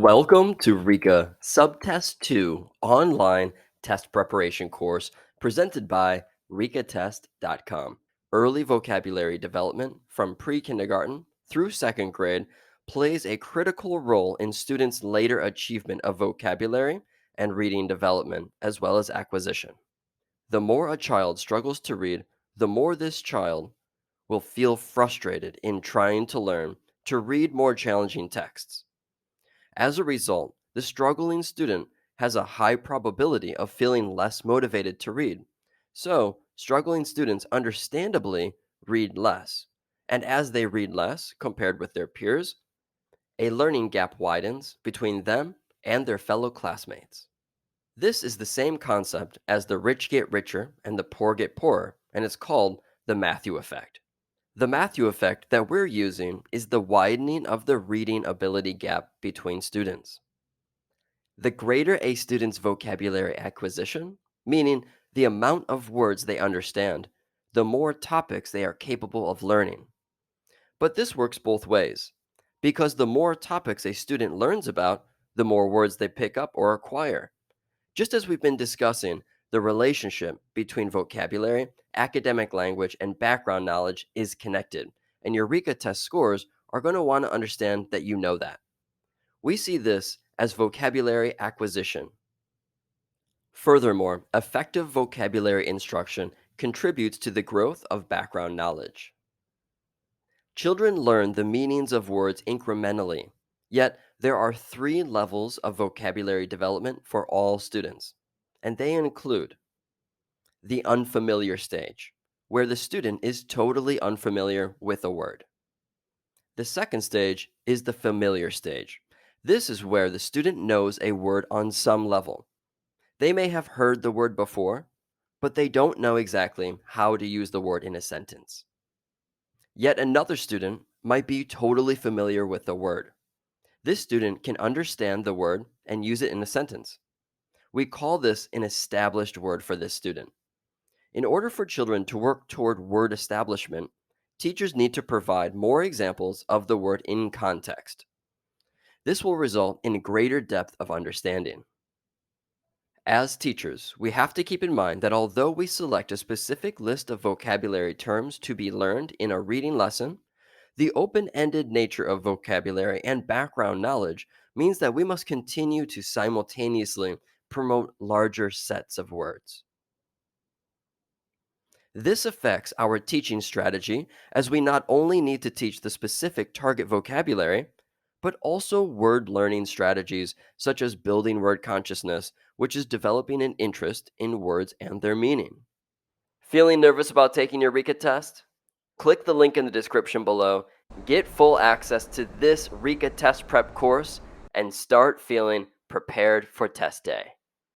Welcome to Rica Subtest 2 online test preparation course presented by ricatest.com. Early vocabulary development from pre-kindergarten through second grade plays a critical role in students' later achievement of vocabulary and reading development as well as acquisition. The more a child struggles to read, the more this child will feel frustrated in trying to learn to read more challenging texts. As a result, the struggling student has a high probability of feeling less motivated to read. So, struggling students understandably read less. And as they read less compared with their peers, a learning gap widens between them and their fellow classmates. This is the same concept as the rich get richer and the poor get poorer, and it's called the Matthew effect. The Matthew effect that we're using is the widening of the reading ability gap between students. The greater a student's vocabulary acquisition, meaning the amount of words they understand, the more topics they are capable of learning. But this works both ways, because the more topics a student learns about, the more words they pick up or acquire. Just as we've been discussing, the relationship between vocabulary, academic language, and background knowledge is connected, and your Rica test scores are going to want to understand that you know that. We see this as vocabulary acquisition. Furthermore, effective vocabulary instruction contributes to the growth of background knowledge. Children learn the meanings of words incrementally, yet there are three levels of vocabulary development for all students, and they include the unfamiliar stage, where the student is totally unfamiliar with a word. The second stage is the familiar stage. This is where the student knows a word on some level. They may have heard the word before, but they don't know exactly how to use the word in a sentence. Yet another student might be totally familiar with the word. This student can understand the word and use it in a sentence. We call this an established word for this student. In order for children to work toward word establishment, teachers need to provide more examples of the word in context. This will result in greater depth of understanding. As teachers, we have to keep in mind that although we select a specific list of vocabulary terms to be learned in a reading lesson, the open ended nature of vocabulary and background knowledge means that we must continue to simultaneously promote larger sets of words. This affects our teaching strategy as we not only need to teach the specific target vocabulary, but also word learning strategies such as building word consciousness, which is developing an interest in words and their meaning. Feeling nervous about taking your Rica test? Click the link in the description below, get full access to this Rica test prep course, and start feeling prepared for test day.